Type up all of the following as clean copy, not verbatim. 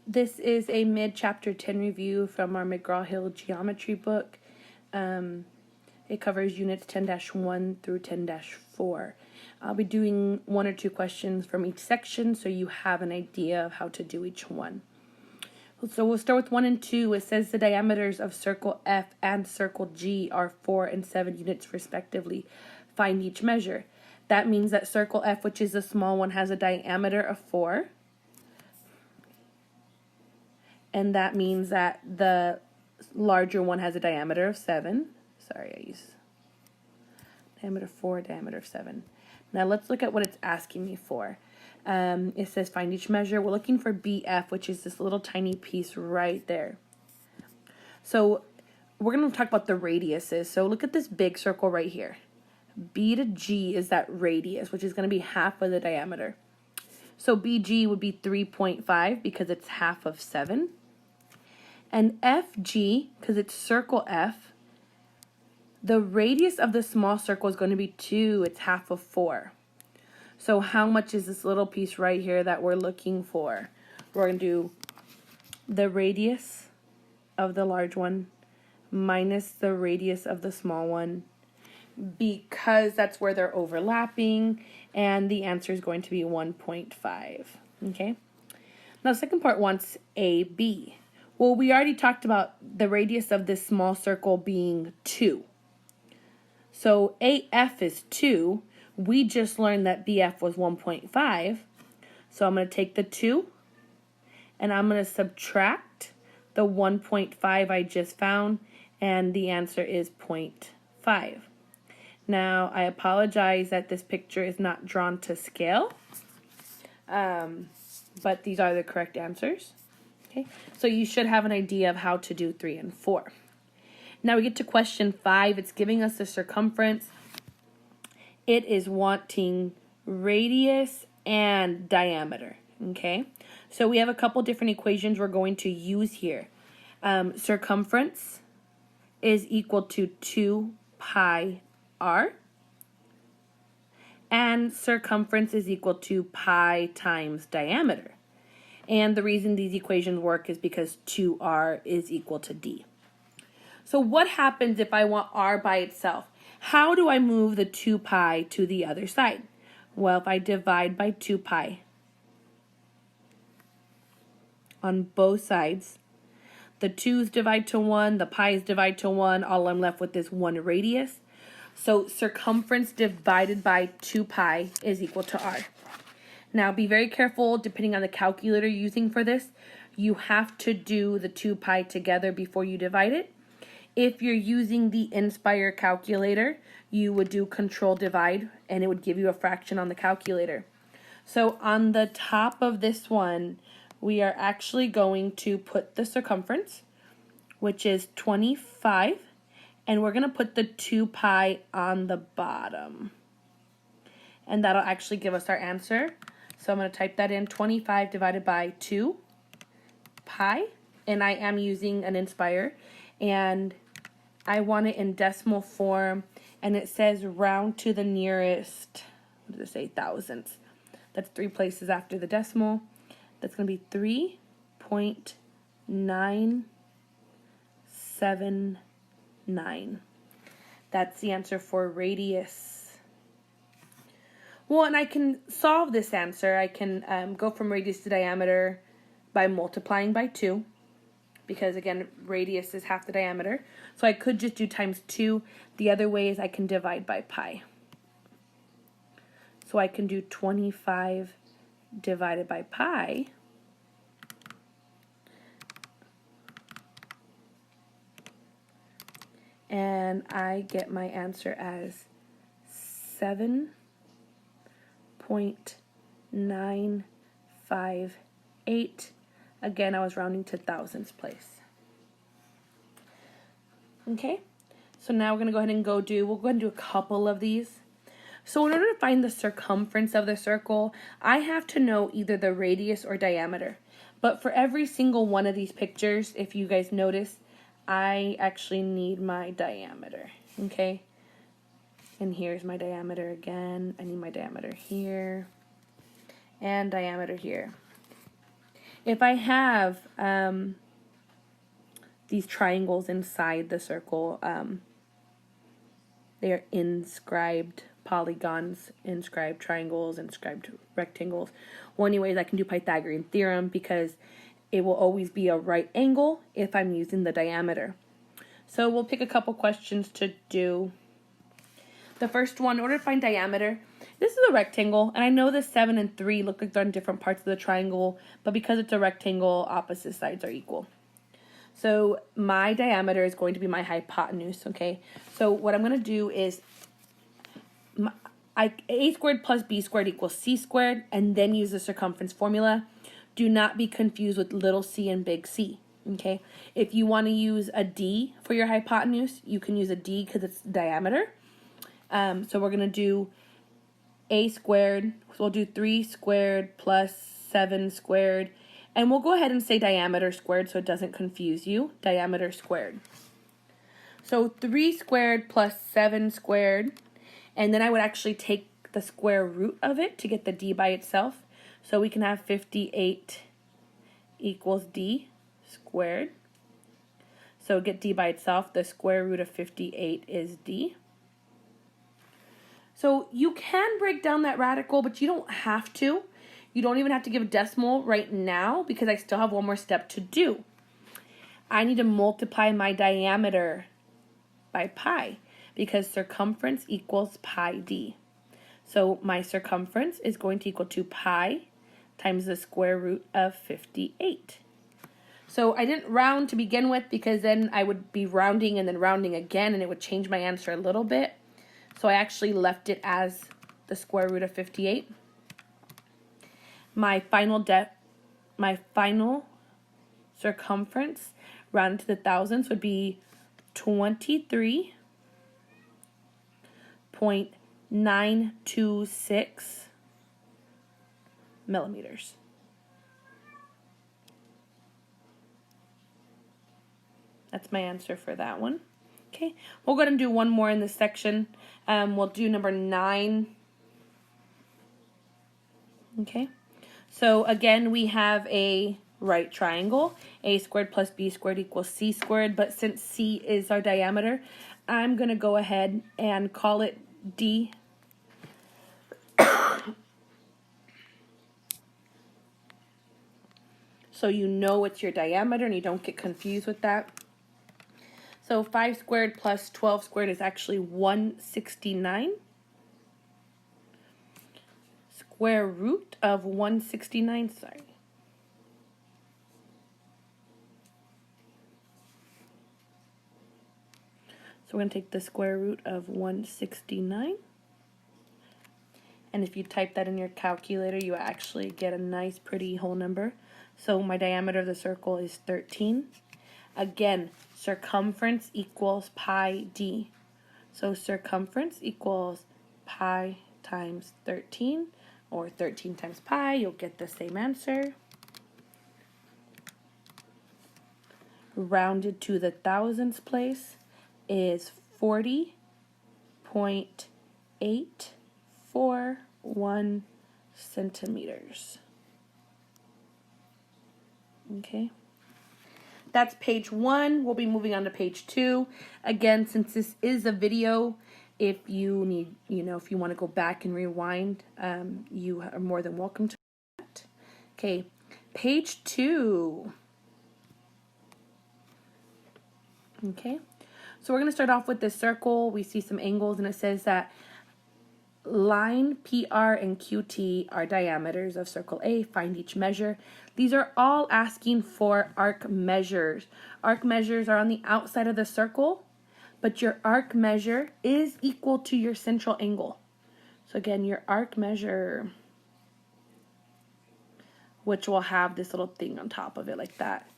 This is a mid-chapter 10 review from our McGraw Hill Geometry book. It covers units 10-1 through 10-4. I'll be doing 1 or 2 questions from each section so you have an idea of how to do each one. So we'll start with 1 and 2. It says the diameters of circle F and circle G are 4 and 7 units respectively. Find each measure. That means that circle F, which is the small one, has a diameter of 4. And that means that the larger one has a diameter of 7. Sorry, I use diameter 4, diameter of 7. Now let's look at what it's asking me for. It says find each measure. We're looking for BF, which is this little tiny piece right there. So we're going to talk about the radiuses. So look at this big circle right here. B to G is that radius, which is going to be half of the diameter. So BG would be 3.5 because it's half of 7. And FG, because it's circle F, the radius of the small circle is going to be 2. It's half of 4. So how much is this little piece right here that we're looking for? We're going to do the radius of the large one minus the radius of the small one, because that's where they're overlapping, and the answer is going to be 1.5. Okay? Now the second part wants AB. Well, we already talked about the radius of this small circle being 2. So AF is 2. We just learned that BF was 1.5. So I'm going to take the 2 and I'm going to subtract the 1.5 I just found, and the answer is 0.5. Now, I apologize that this picture is not drawn to scale, but these are the correct answers. Okay, so you should have an idea of how to do 3 and 4. Now we get to question 5. It's giving us the circumference. It is wanting radius and diameter. Okay, so we have a couple different equations we're going to use here. Circumference is equal to 2 pi r, and circumference is equal to pi times diameter. And the reason these equations work is because 2r is equal to d. So what happens if I want r by itself? How do I move the 2 pi to the other side? Well, if I divide by 2 pi on both sides, the 2's divide to 1, the pi's divide to 1, all I'm left with is 1 radius. So circumference divided by 2 pi is equal to r. Now be very careful, depending on the calculator you're using for this, you have to do the 2 pi together before you divide it. If you're using the Inspire calculator, you would do control divide and it would give you a fraction on the calculator. So on the top of this one, we are actually going to put the circumference, which is 25, and we're going to put the 2 pi on the bottom. And that'll actually give us our answer. So I'm going to type that in, 25 divided by 2 pi, and I am using an Inspire, and I want it in decimal form, and it says round to the nearest, what does it say, thousandths. That's 3 places after the decimal. That's going to be 3.979. That's the answer for radius. Well, and I can solve this answer. I can go from radius to diameter by multiplying by 2. Because, again, radius is half the diameter. So I could just do times 2. The other way is I can divide by pi. So I can do 25 divided by pi. And I get my answer as 7.958. Again, I was rounding to thousandths place. Okay, so now we're going to go ahead and we'll go ahead and do a couple of these. So in order to find the circumference of the circle, I have to know either the radius or diameter. But for every single one of these pictures, if you guys notice, I actually need my diameter. Okay, and here's my diameter again. I need my diameter here and diameter here. if I have these triangles inside the circle, they are inscribed polygons, inscribed triangles, inscribed rectangles. Well, anyways, I can do Pythagorean theorem because it will always be a right angle if I'm using the diameter. So we'll pick a couple questions to do. The first one, in order to find diameter, this is a rectangle, and I know the 7 and 3 look like they're on different parts of the triangle, but because it's a rectangle, opposite sides are equal. So my diameter is going to be my hypotenuse, okay? So what I'm going to do is a squared plus b squared equals c squared, and then use the circumference formula. Do not be confused with little c and big C, okay? If you want to use a d for your hypotenuse, you can use a d because it's diameter. So we're going to do a squared, so we'll do 3 squared plus 7 squared, and we'll go ahead and say diameter squared so it doesn't confuse you, diameter squared. So 3 squared plus 7 squared, and then I would actually take the square root of it to get the d by itself. So we can have 58 equals d squared. So get d by itself, the square root of 58 is d. So you can break down that radical, but you don't have to. You don't even have to give a decimal right now because I still have one more step to do. I need to multiply my diameter by pi because circumference equals pi d. So my circumference is going to equal to pi times the square root of 58. So I didn't round to begin with because then I would be rounding and then rounding again and it would change my answer a little bit. So I actually left it as the square root of 58. My final circumference rounded to the thousandths would be 23.926 millimeters. That's my answer for that one. Okay, we'll go ahead and do one more in this section. We'll do number 9. Okay, so again, we have a right triangle. A squared plus b squared equals c squared, but since c is our diameter, I'm going to go ahead and call it d. So you know it's your diameter and you don't get confused with that. So 5 squared plus 12 squared is actually 169. Square root of 169, sorry. So we're going to take the square root of 169. And if you type that in your calculator, you actually get a nice pretty whole number. So my diameter of the circle is 13. Again, circumference equals pi d. So circumference equals pi times 13, or 13 times pi, you'll get the same answer. Rounded to the thousandths place is 40.841 centimeters. Okay. That's page 1. We'll be moving on to page 2. Again, since this is a video, if you need, if you want to go back and rewind, you are more than welcome to that. Okay, page 2. Okay, so we're going to start off with this circle. We see some angles, and it says that line PR and QT are diameters of circle A. Find each measure. These are all asking for arc measures. Arc measures are on the outside of the circle, but your arc measure is equal to your central angle. So again, your arc measure, which will have this little thing on top of it like that,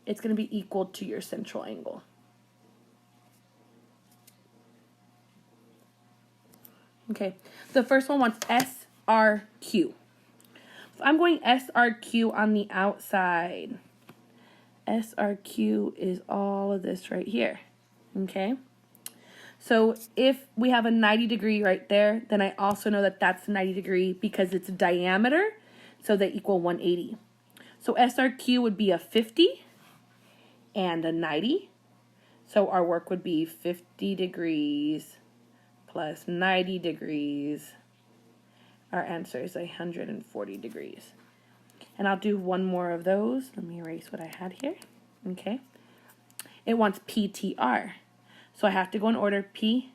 it's going to be equal to your central angle. Okay, the first one wants SRQ. So I'm going SRQ on the outside. SRQ is all of this right here. Okay, so if we have a 90 degree right there, then I also know that that's 90 degree because it's diameter, so they equal 180. So SRQ would be a 50 and a 90. So our work would be 50 degrees plus 90 degrees. Our answer is 140 degrees. And I'll do one more of those. Let me erase what I had here. Okay. It wants PTR. So I have to go in order P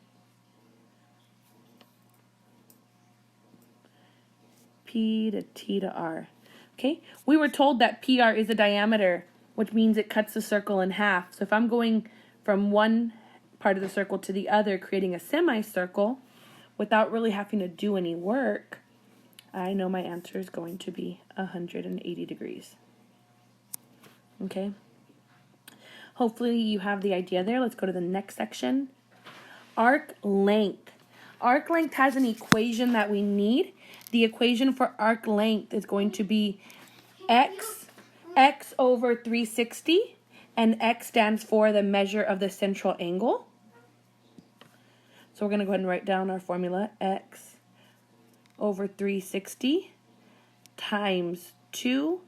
to T to R. Okay. We were told that PR is a diameter, which means it cuts the circle in half. So if I'm going from one part of the circle to the other, creating a semicircle without really having to do any work, I know my answer is going to be 180 degrees. Okay. Hopefully you have the idea there. Let's go to the next section. Arc length. Arc length has an equation that we need. The equation for arc length is going to be x over 360, and x stands for the measure of the central angle. So we're going to go ahead and write down our formula. X over 360 times 2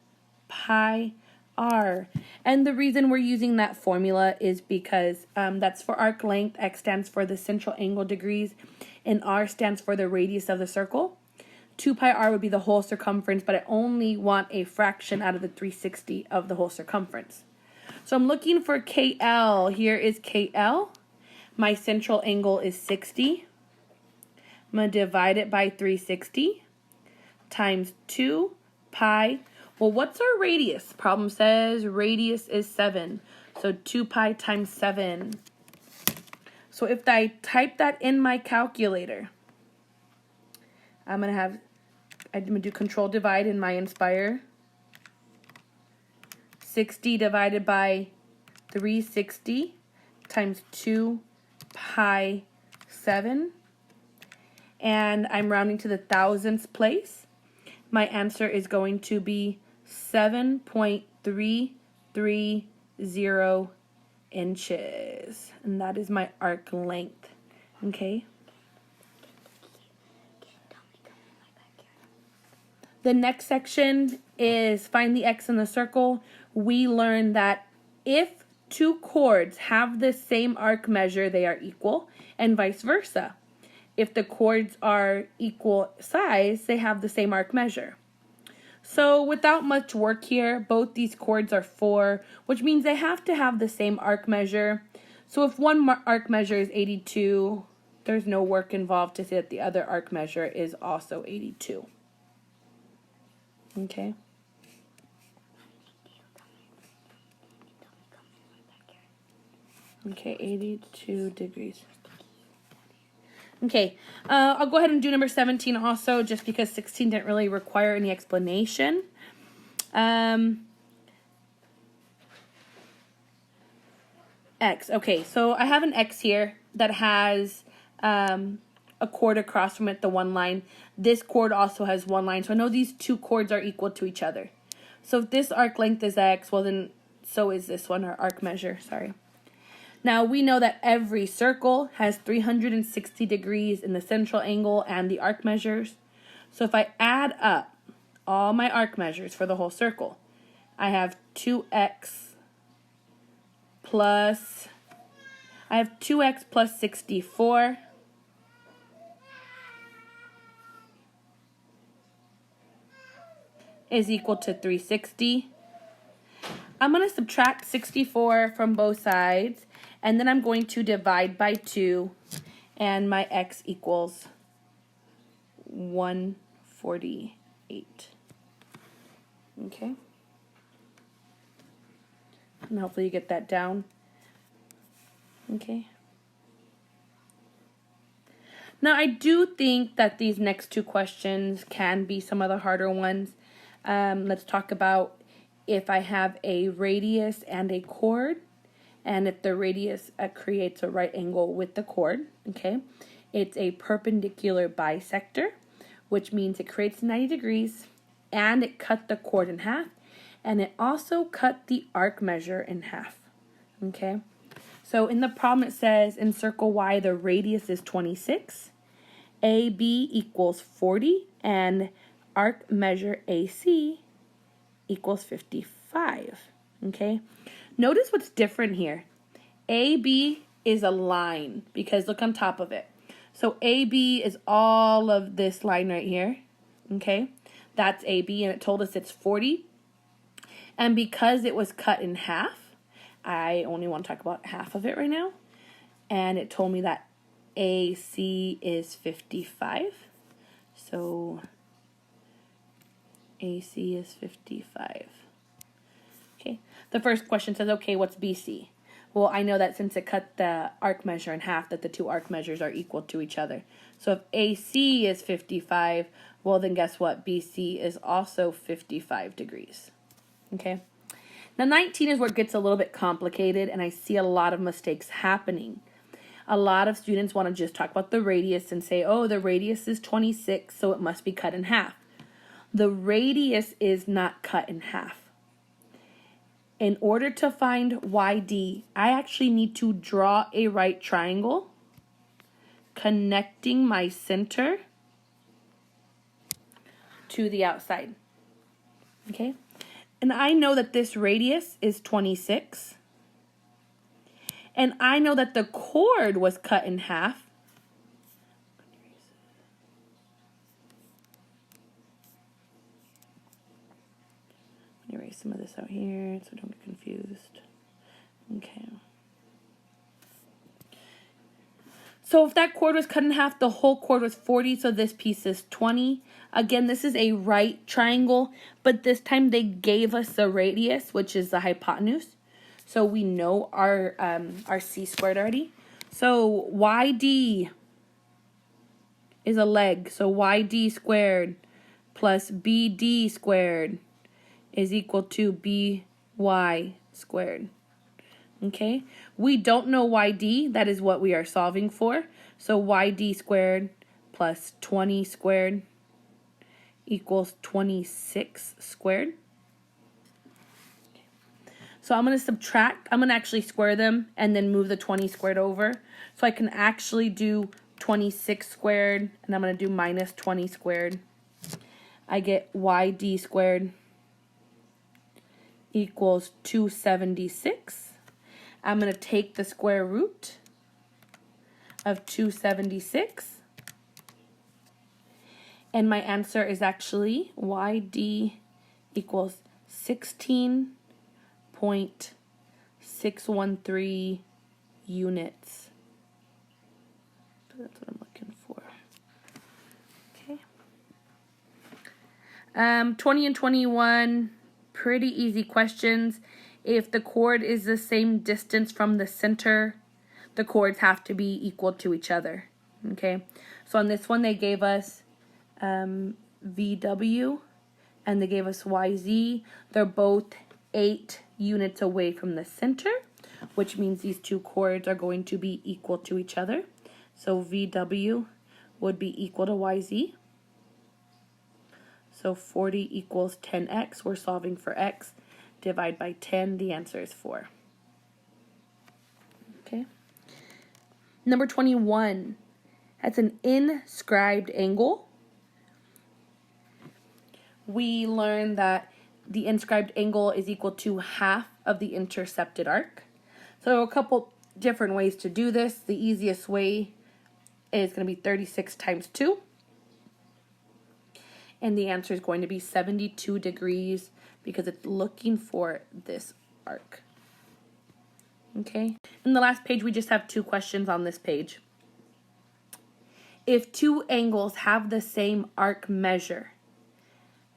pi r. And the reason we're using that formula is because that's for arc length. X stands for the central angle degrees, and r stands for the radius of the circle. 2 pi r would be the whole circumference, but I only want a fraction out of the 360 of the whole circumference. So I'm looking for KL. Here is KL. My central angle is 60. I'm going to divide it by 360 times 2 pi. Well, what's our radius? Problem says radius is 7. So 2 pi times 7. So if I type that in my calculator, I'm going to do control divide in my Inspire. 60 divided by 360 times 2 pi 7. And I'm rounding to the thousandths place. My answer is going to be 7.330 inches. And that is my arc length. Okay. The next section is find the x in the circle. We learned that if two chords have the same arc measure, they are equal, and vice versa. If the chords are equal size, they have the same arc measure. So without much work here, both these chords are 4, which means they have to have the same arc measure. So if one arc measure is 82, there's no work involved to say that the other arc measure is also 82. Okay. Okay, 82 degrees. Okay, I'll go ahead and do number 17 also, just because 16 didn't really require any explanation. X. Okay, so I have an X here that has a chord across from it, the one line. This chord also has one line, so I know these two chords are equal to each other. So if this arc length is X, well then so is this one, or arc measure, sorry. Now we know that every circle has 360 degrees in the central angle and the arc measures. So if I add up all my arc measures for the whole circle, I have 2x plus 64 is equal to 360. I'm going to subtract 64 from both sides, and then I'm going to divide by 2, and my x equals 148. Okay? And hopefully you get that down. Okay? Now, I do think that these next two questions can be some of the harder ones. Let's talk about if I have a radius and a chord, and if the radius creates a right angle with the chord, okay? It's a perpendicular bisector, which means it creates 90 degrees, and it cut the chord in half, and it also cut the arc measure in half, okay? So in the problem it says, in circle Y, the radius is 26, AB equals 40, and arc measure AC equals 55. Okay? Notice what's different here. AB is a line because look on top of it. So AB is all of this line right here. Okay? That's AB, and it told us it's 40. And because it was cut in half, I only want to talk about half of it right now. And it told me that AC is 55. So AC is 55. Okay. The first question says, okay, what's BC? Well, I know that since it cut the arc measure in half, that the two arc measures are equal to each other. So if AC is 55, well, then guess what? BC is also 55 degrees. Okay. Now, 19 is where it gets a little bit complicated, and I see a lot of mistakes happening. A lot of students want to just talk about the radius and say, oh, the radius is 26, so it must be cut in half. The radius is not cut in half. In order to find YD, I actually need to draw a right triangle connecting my center to the outside. Okay? And I know that this radius is 26. And I know that the chord was cut in half. Let me erase some of this out here so don't get confused. Okay. So if that chord was cut in half, the whole chord was 40, so this piece is 20. Again, this is a right triangle, but this time they gave us the radius, which is the hypotenuse. So we know our C squared already. So YD is a leg, so YD squared plus BD squared is equal to BY squared. Okay, we don't know YD, that is what we are solving for. So YD squared plus 20 squared equals 26 squared. Okay. So I'm going to subtract, I'm going to actually square them and then move the 20 squared over. So I can actually do 26 squared, and I'm going to do minus 20 squared. I get YD squared equals 276. I'm going to take the square root of 276. And my answer is actually YD equals 16.613 units. So that's what I'm looking for. Okay. 20 and 21, pretty easy questions. If the chord is the same distance from the center, the chords have to be equal to each other. Okay, so on this one they gave us VW and they gave us YZ. They're both 8 units away from the center, which means these two chords are going to be equal to each other. So VW would be equal to YZ. So 40 equals 10x. We're solving for x. Divide by 10, the answer is 4. Okay. Number 21, that's an inscribed angle. We learned that the inscribed angle is equal to half of the intercepted arc. So a couple different ways to do this. The easiest way is going to be 36 times 2. And the answer is going to be 72 degrees because it's looking for this arc. Okay. In the last page, we just have 2 questions on this page. If 2 angles have the same arc measure,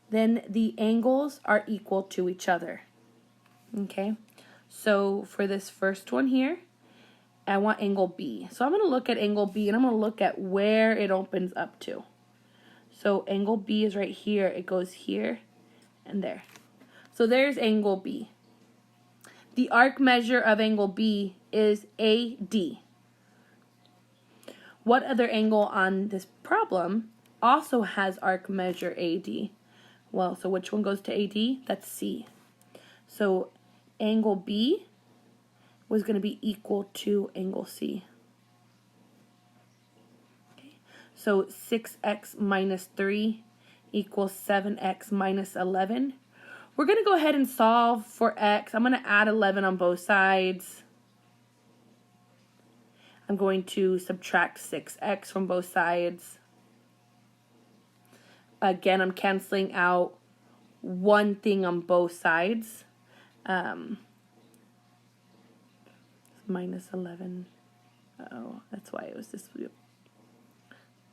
then the angles are equal to each other. Okay. So for this first one here, I want angle B. So I'm going to look at angle B and I'm going to look at where it opens up to. So angle B is right here. It goes here and there. So there's angle B. The arc measure of angle B is AD. What other angle on this problem also has arc measure AD? Well, so which one goes to AD? That's C. So angle B was going to be equal to angle C. Okay. So 6x minus 3 equals 7x minus 11. we're going to go ahead and solve for x. I'm going to add 11 on both sides. I'm going to subtract 6x from both sides. Again, I'm canceling out one thing on both sides. Minus 11. Oh, that's why it was this.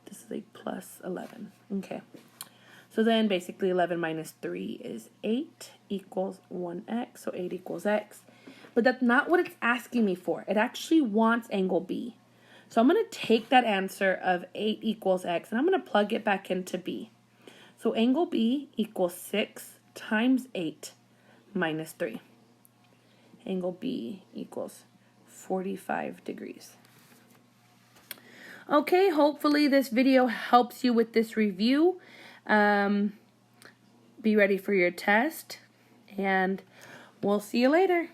This is a plus 11. Okay. So then basically 11 minus 3 is 8 equals 1x. So 8 equals x. But that's not what it's asking me for. It actually wants angle B. So I'm going to take that answer of 8 equals x and I'm going to plug it back into B. So angle B equals 6 times 8 minus 3. Angle B equals 45 degrees. Okay, hopefully this video helps you with this review. Be ready for your test, and we'll see you later.